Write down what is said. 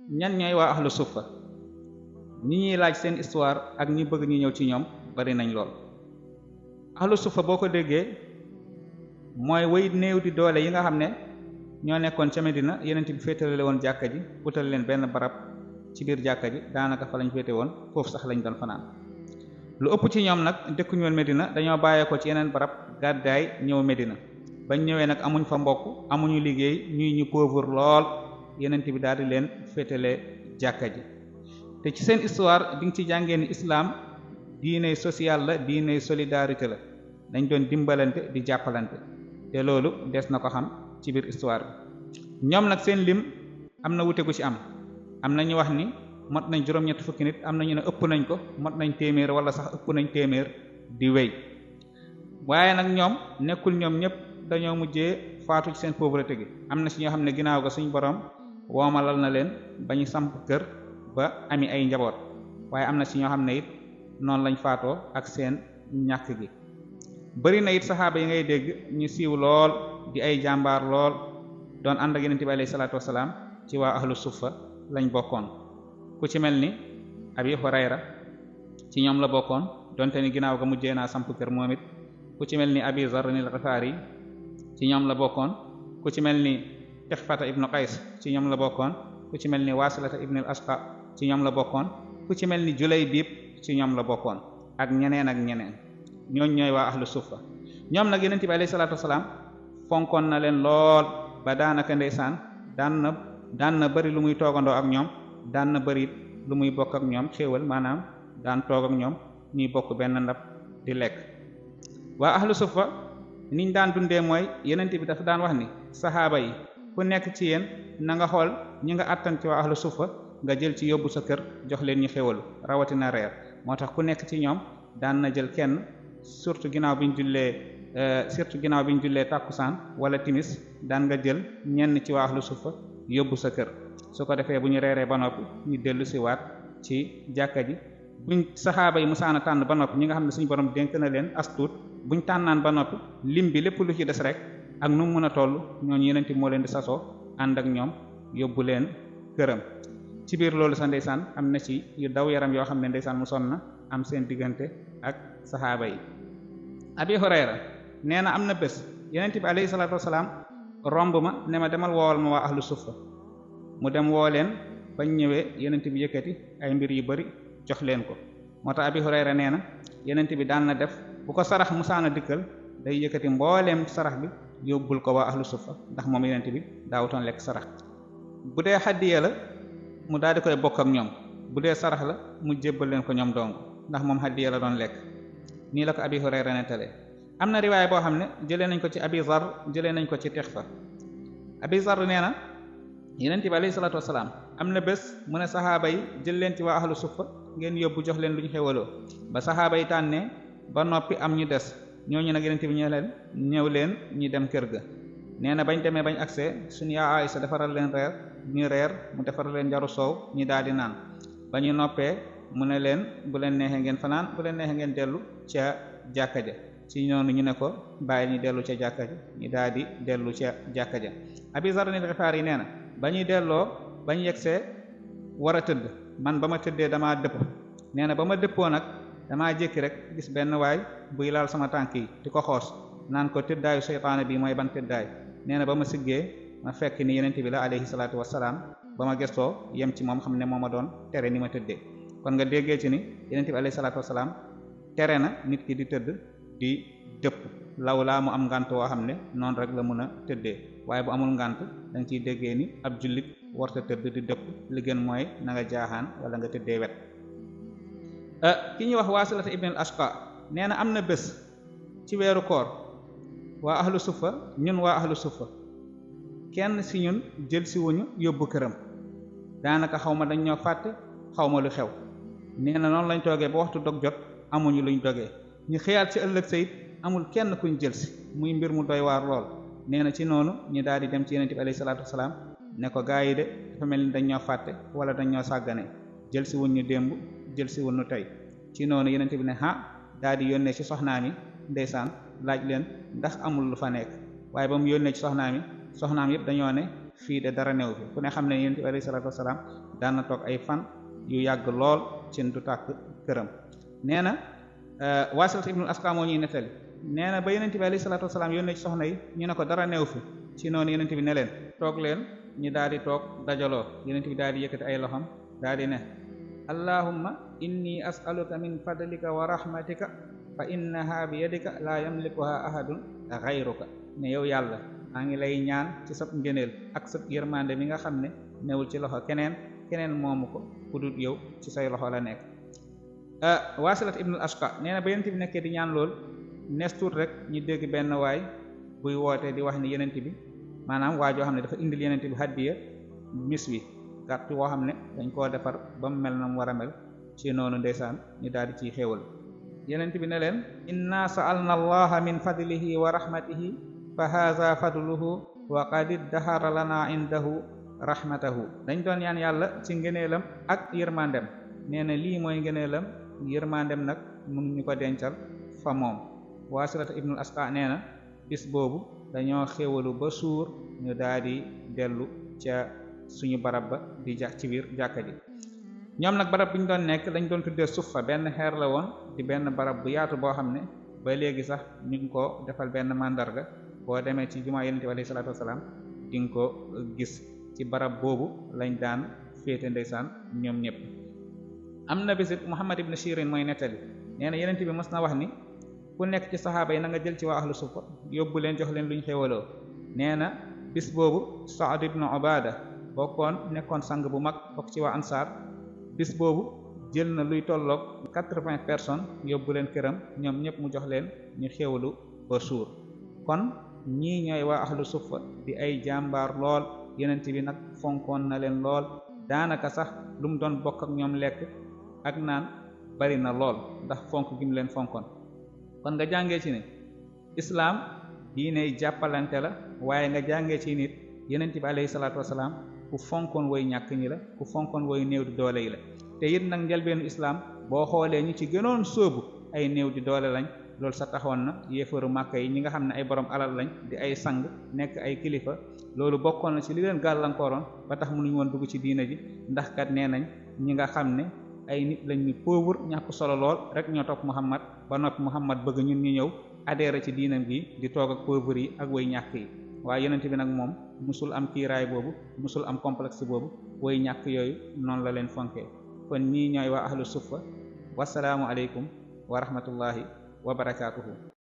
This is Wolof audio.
ñan ñooy waa ahlu suffa ñi ñuy laaj seen histoire ak ñi bëgg ñu ñëw ci ñoom bari nañ lool. ahlu suffa boo ko déggee mooy way néew di doole yi nga xam ne ñoo nekkoon ca Medina yenent bi féetale woon jàkka ji utal leen benn barab ci biir jàkka ji daanaka fa lañ féete woon foofu sax lañ doon fanaan. lu ëpp ci ñoom nag dëkkuñu woon Medina, dañoo bàyyeekoo ci yeneen barab gàddaay ñëw Medina. bañ ñëwee nag amuñ fa mbokk amuñu liggéey ñuy ñu pauvre lool yenent bi daal di leen féetale jàkka ji. te ci seen histoire di nga ci jàngee ni islam diine social la, diine solidarité la, dañ doon dimbalante di jàppalante te loolu des na ko xam ci biir histoire bi. ñoom nag seen lim am na wute gu ci am na ñu wax ni mot nañ juróom-ñetti fukki nit, am na ñu ne ëpp nañ ko mot nañ téeméer wala sax ëpp nañ téeméer di wéy. waaye nag ñoom nekkul ñoom ñëpp dañoo mujjee faatu ci seen pauvreté gi. am na ci ñoo xam ne ginnaaw ga suñ borom woomalal na leen ba ñu samp kër ba ami ay njaboot, waaye am na ci ñoo xam ne it noonu lañ faatoo ak seen ñàkk gi. bari na it saxaaba yi ngay dégg ñu siiw lool di ay jàmbaar lool doon ànd ak yonent bi alayhi salaatu wasalaam ci waa ahlu suffa lañ bokkoon. ku ci mel ni abi hurayra ci ñoom la bokkoon donte ni ginnaaw ga mujjee naa samp kër moom it. ku ci mel ni abi zarr al-ghifari ci ñoom la bokkoon. ku ci mel ni texfata ibnu qays ci ñoom la bokkoon. ku ci mel ni wasilata ibnu al-asqa ci ñoom la bokkoon. ku ci mel ni julaybib ci ñoom la bokkoon ak ñeneen ak ñeneen. ñooñ ñooy waa ahlu suffa. ñoom nag yonent bi alayhi salaatu wasalaam fonkoon na leen lool ba daanaka ndeysaan daan na bari lu muy toogandoo ak ñoom, daan na bari lu muy bokk ak ñoom xéewal, maanaam daan toog ak ñoom ñuy bokk benn ndab di lekk. waa ahlu suffa niñ daan dundee mooy yonent bi dafa daan wax ni saxaaba yi ku nekk ci yéen na nga xool ñi nga attan ci waa ahlu suffa nga jël ci yóbbu sa kër jox leen ñu xéwalu rawatina reer. moo tax ku nekk ci ñoom daan na jël kenn surtout ginnaaw bi ñu jullee tàkkusaan wala timis daan nga jël ñenn ci waa ahlu suffa yóbbu sa kër. su ko defee bu ñu reeree ba noppi ñu dellu si waat ci jàkka ji. buñ saxaaba yi musaana tànn ba noppi ñi nga xam ne suñu borom dénk na leen astuut buñ tànnaan ba noppi lim bi lépp lu ci des rek ak nu mu mën a toll ñooñu yeneen moo leen di sasoo ànd ak ñoom yóbbu leen këram. ci biir loolu sa ndeysaan am na ci yu daw yaram yoo xam ne ndeysaan mu sonn na am seen diggante ak saxaaba yi. abi hurayra nee na am na bés yonent bi alayhi salaatu wasalaam romb ma ne ma demal woowal ma waa ahlu suffa. mu dem woo leen bañ ñëwee yonent bi yëkkati ay mbir yu bari jox leen ko. moo tax abi hurayra nee na yonent bi daan na def bu ko sarax musaana dikkal day yëkkati mbooleem sarax bi yóbbul ko waa ahlu suffa, ndax moom yonent bi daawutoon lekk sarax. bu dee xaddiya la mu daal di koy bokk ak ñoom, bu dee sarax la mu jébbal leen ko ñoom dong, ndax moom xaddiya la doon lekk. nii la ko abi hurayra nettalee. am na riwaay boo xam ne jëlee nañ ko ci abi zar, jëlee nañ ko ci texfa. abi zar nee na yonent bi alayhi salaatu wasalaam am na bés mu ne saxaaba yi jël leen ci waa ahlu suffa ngeen yóbbu jox leen lu ñu xewaloo. ba saxaaba yi tànnee ba noppi am ñu des, ñooñu nag yonent bi ñëw leen ñi dem kër ga. nee na bañ demee bañ agsee suñu yaa Aysa defaral leen reer ñu reer, mu defaral leen njaru soow ñi daal di naan. ba ñu noppee mu ne leen bu leen neexee ngeen fanaan, bu leen neexee ngeen dellu ca jàkka ja. ci ñoonu ñu ne ko bàyyi ñu dellu ca jàkka ja, ñu daal di dellu ca jàkka ja. Abi Zarr al-Ghifari nee na ba ñuy delloo ba ñu yegsee war a tëdd, man ba ma tëddee damaa dëpp. nee na ba ma dëppoo nag damaa jékki rek gis benn waay buy laal sama tànk yi di ko xoos naan ko tëddaayu seytaane bi mooy ban tëddaay. nee na ba ma siggee ma fekk ni yonent bi la alayhi salaatu wassalaam. ba ma gestoo yem ci moom xam ne moo ma doon tere ni ma tëddee. kon nga déggee ci ni yonent bi alayhi salaatu wassalaam tere na nit ki di tëdd di dëpp lawlaa mu am ngànt woo xam ne noonu rek la mun a tëddee. waaye bu amul ngànt da nga ciy déggee ni ab jullit warta tëdd di dëpp, li gën mooy na nga jaaxaan wala nga tëddee wet. ki ñuy wax Wasilata ibn al-Asqa nee na am na bés ci weeru koor waa ahlu suffa, ñun waa ahlu suffa kenn si ñun jël si wuñu yóbbu këram. daanaka xaw ma dañ ñoo fàtte, xaw ma lu xew. nee na noonu lañ toogee ba waxtu dog jot amuñu luñ dogee. ñu xëyaat ci ëllëg sayit amul kenn kuñ jël si, muy mbir mu doy waar lool. nee na ci noonu ñu daal di dem ci yonent bi alayhi salaatu wasalaam ne ko gaa yi de dafa mel ni dañ ñoo fàtte wala dañ ñoo sàggane, jël si wuñ ñu démb, jël si wuñ ñu tey. ci noonu yonent bi ne daal di yónnee ci soxnaam yi ndeysaan laaj leen ndax amul lu fa nekk. waaye ba mu yónnee ci soxnaam yëpp dañoo ne fii de dara new fi ku ne xam ne yonent bi alayhi salaatu wasalaam daan na toog ay fan yu yàgg lool cin du tàkk këram. nee na Waasilat ibnul Asqa moo ñuy nettali nee na ba yonent bi alayhi salaatu wasalaam yónnee ci soxna yi ñu ne ko dara new fi ci noonu yonent bi ne leen toog leen ñu daal di toog dajaloo yonent bi daal di yëkkati ay loxam daal di ne allahumma inni as'aluka min fadlika wa rahmatika fa innaha bi yadika la yamlikuha ahadun ghayruka ne yow yàlla maa ngi lay ñaan ci sab ngëneel ak sab yërmande mi nga xam ne newul ci loxo keneen moomu ko ku dul yow ci say loxo la nekk. Wasilat ibnul Ashqa nee na ba yonent bi nekkee di ñaan lool nees tuut rek ñu dégg benn waay buy wootee di wax ni yonent bi maanaam waa joo xam ne dafa indil yonent bi hadiya mis wi gàtt woo xam ne dañ koo defar ba mu mel na mu war a mel ci noonu ndeysaan ñu daal di ciy xéewal yonent bi ne leen inna sa'alna allaha min fadlihi wa rahmatihi fa hadha fadluhu wa qad iddahara lana indahu rahmatahu dañ doon ñaan yàlla ci ngëneelam ak yërmandem nee na lii mooy ngëneelam yërmandem nag mun ñu ko dencal fa moom. Waasilat ibnul Asqa nee na bis boobu dañoo xéwalu ba suur ñu daal di dellu ca suñu barab ba di jax ci biir jàkka ji. ñoom nag barab bi ñu doon nekk dañ doon tuddee Suffa benn xeer la woon di benn barab bu yaatu boo xam ne ba léegi sax ñu ngi ko defal benn mandarga boo demee ci jumaa Yonent bi alayhi salaatu wasalaam di nga ko gis ci barab boobu lañ daan féete ndeysaan ñoom ñëpp. am na bisit Muhammad ibn Sirin mooy nettali nee na Yonent bi mës na wax ni ku nekk ci saxaaba yi na nga jël ci waa ahlu Suffa yóbbu leen jox leen luñ xéwaloo. nee na bis boobu Saad ibn Ubaada nekkoon sang bu mag bokk ci waa Ansaar bis boobu jël na luy tolloog 80 personnes yóbbu leen këram ñoom ñëpp mu jox leen ñu xéwalu ba suur. kon ñii ñooy waa ahlu Suffa di ay jàmbaar lool Yonent bi nag fonkoon na leen lool daanaka sax lu mu doon bokk ak ñoom lekk ak naan bari na lool ndax fonk gi mu leen fonkoon. kon nga jàngee ci ne islaam diiney jàppalante la waaye nga jàngee ci nit Yonent bi alayhi salaatu wasalaam ku fonkoon woy ñàkk ñi la ku fonkoon woy néew di doole yi la te it nag njëlbeenu islaam boo xoolee ñi ci gënoon sóobu ay néew di doole lañ loolu sa taxoon na yéefaru Màkka yi ñi nga xam ne ay borom alal lañ di ay sang nekk ay kilifa loolu bokkoon na ci li leen gàllankooroon ba tax mënuñu woon dugg ci diina ji ndax kat nee nañ ñi nga xam ne ay nit lañ ñu pauvre ñàkk solo lool rek ñoo topp Muhammad ba noppi Muhammad bëgg ñun ñu ñëw adhéré ci diinam gi di toog ak pauvre yi ak way ñàkk yi waaye Yonent bi nag moom musul am kiiraay boobu musul am complexe boobu way ñàkk yooyu noonu la leen fonkee. kon ñii ñooy waa ahlu Suffa wasalaamu aleykum wa rahmatullahi wa barakaatuhu.